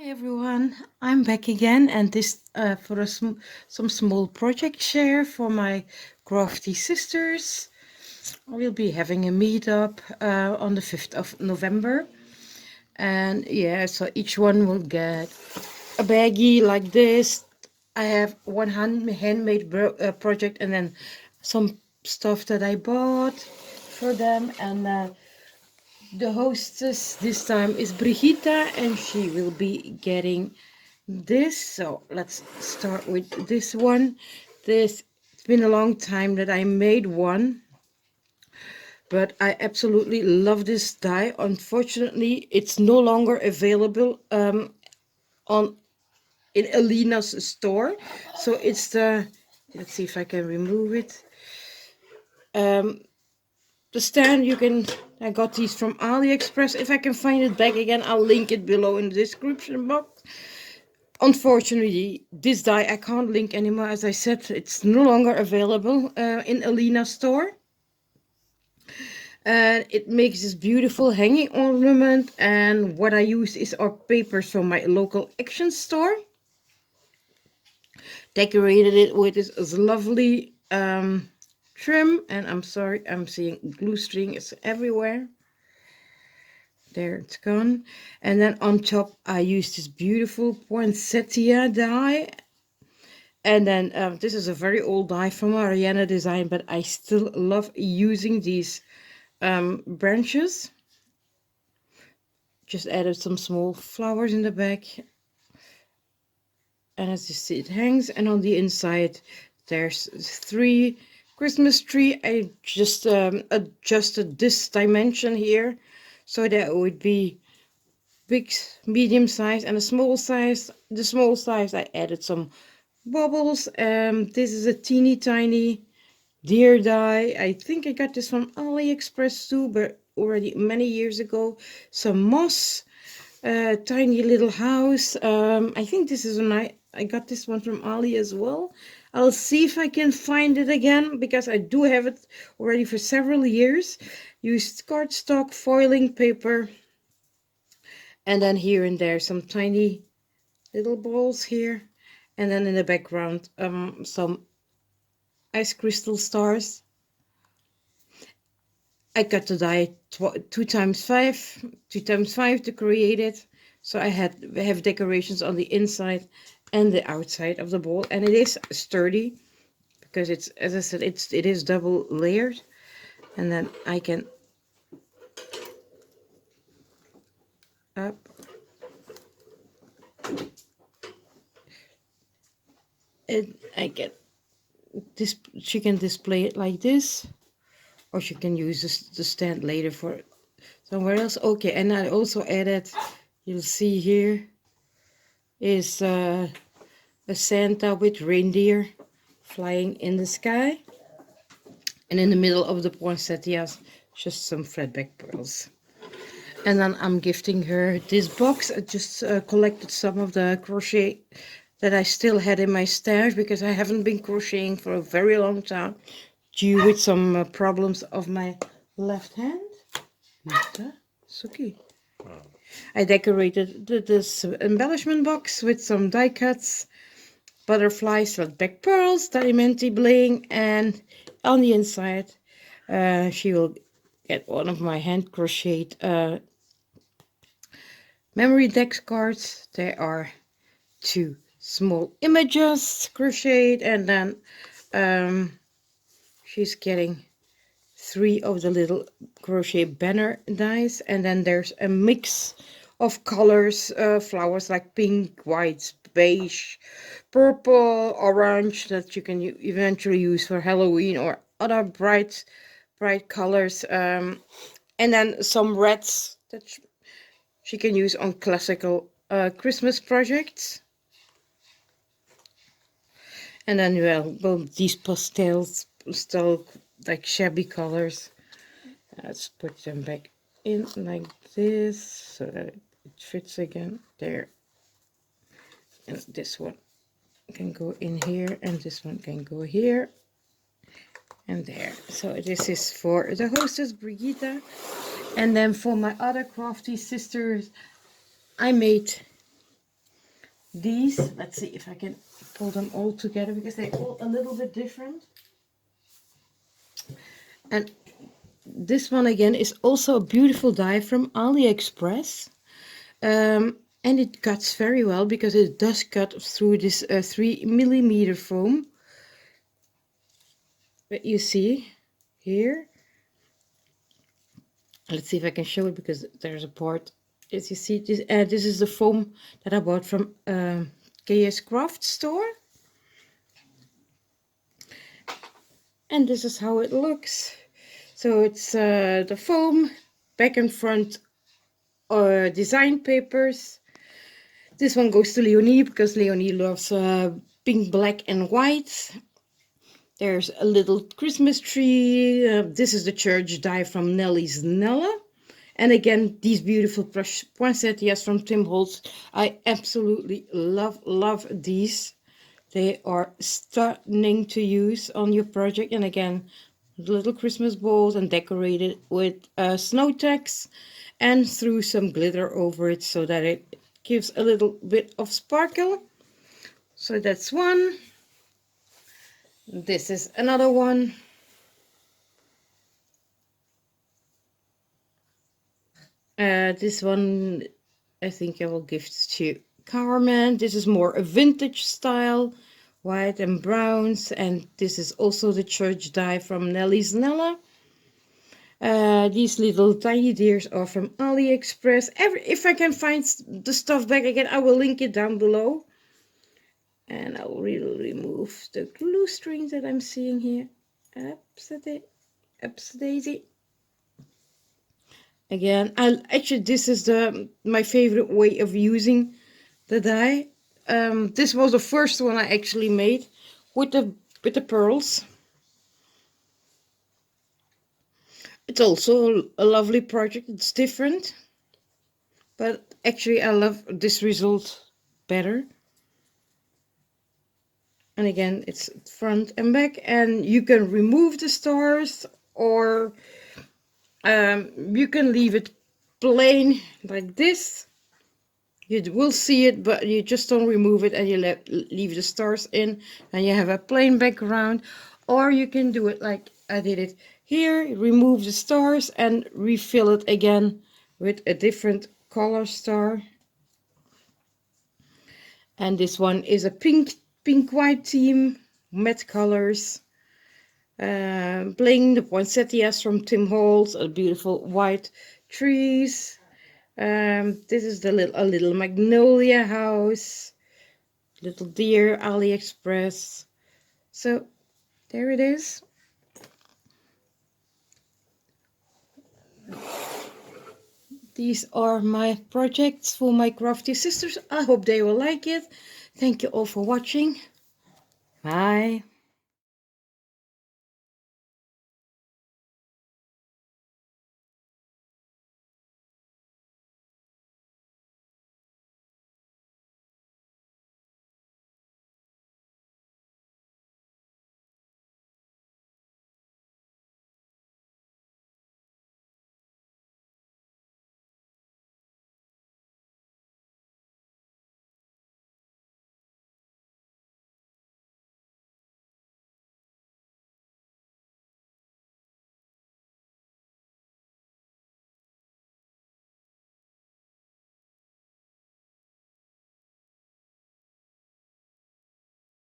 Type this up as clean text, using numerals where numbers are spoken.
Hi everyone, I'm back again, and this for some small project share for my crafty sisters. We'll be having a meetup on the 5th of November, and yeah, so each one will get a baggie like this. I have one handmade project, and then some stuff that I bought for them, and the hostess this time is Brigitta, and she will be getting this. So let's start with this one. It's been a long time that I made one, but I absolutely love this die. Unfortunately, it's no longer available on in Alina's store. So it's the, let's see if I can remove it. The stand, I got these from AliExpress. If I can find it back again, I'll link it below in the description box. Unfortunately, this die I can't link anymore. As I said, it's no longer available in Alina's store. And it makes this beautiful hanging ornament. And what I use is our papers from my local Action store. Decorated it with this lovely trim. And I'm sorry, I'm seeing glue string is everywhere. There, it's gone. And then on top, I use this beautiful poinsettia die. And then this is a very old die from Ariana Design, but I still love using these branches. Just added some small flowers in the back. And as you see, it hangs. And on the inside, there's 3 Christmas tree. I just adjusted this dimension here so that it would be big, medium size, and a small size. The small size, I added some bubbles. This is a teeny tiny deer die. I think I got this from AliExpress too, but already many years ago. Some moss, tiny little house. I think this is I got this one from Ali as well. I'll see if I can find it again, because I do have it already for several years. Used cardstock, foiling paper, and then here and there some tiny little balls here, and then in the background some ice crystal stars. I cut the die 2x5 to create it, so I have decorations on the inside and the outside of the ball, and it is sturdy because it's, as I said, it is double layered. And then I can up, and I get this. She can display it like this, or she can use the stand later for somewhere else. Okay, and I also added, you'll see here, is a Santa with reindeer flying in the sky. And in the middle of the poinsettias, just some flatback pearls. And then I'm gifting her this box. I just collected some of the crochet that I still had in my stash, because I haven't been crocheting for a very long time due with some problems of my left hand. Suki. I decorated this embellishment box with some die cuts, butterflies, flatback pearls, diamante bling, and on the inside she will get one of my hand crocheted memory deck cards. There are 2 small images crocheted, and then she's getting 3 of the little crochet banner dies, and then there's a mix of colors, flowers like pink, white, beige, purple, orange, that you can eventually use for Halloween or other bright colors, and then some reds that she can use on classical Christmas projects. And then, well, these pastels, still like shabby colors. Let's put them back in like this so that it fits again. There. And this one can go in here, and this one can go here and there. So this is for the hostess, Brigitta. And then for my other crafty sisters, I made These, let's see if I can pull them all together because they're all a little bit different. And this one again is also a beautiful die from AliExpress. And it cuts very well because it does cut through this 3mm foam that you see here. Let's see if I can show it because there's a part. As you see, this is the foam that I bought from KS Craft store. And this is how it looks. So it's the foam, back and front design papers. This one goes to Leonie because Leonie loves pink, black and white. There's a little Christmas tree. This is the church die from Nelly's Nella. And again, these beautiful poinsettias from Tim Holtz. I absolutely love these. They are stunning to use on your project. And again, little Christmas balls and decorated with snow tacks and threw some glitter over it so that it gives a little bit of sparkle. So that's one. This is another one. This one I think I will gift to Carmen. This is more a vintage style, white and browns, and this is also the church die from Nelly's Nella. These little tiny deers are from AliExpress. If I can find the stuff back again, I will link it down below. And I will really remove the glue strings that I'm seeing here. Daisy. Again, actually this is my favorite way of using the die. This was the first one I actually made with the pearls. It's also a lovely project. It's different, but actually I love this result better. And again, it's front and back, and you can remove the stars, or you can leave it plain like this. You will see it, but you just don't remove it and you leave the stars in, and you have a plain background. Or you can do it like I did it here, remove the stars and refill it again with a different color star. And this one is a pink white theme, matte colors. Playing the poinsettias from Tim Holtz, a beautiful white trees. This is a little magnolia house, little deer, AliExpress. So there it is. These are my projects for my crafty sisters. I hope they will like it. Thank you all for watching. Bye.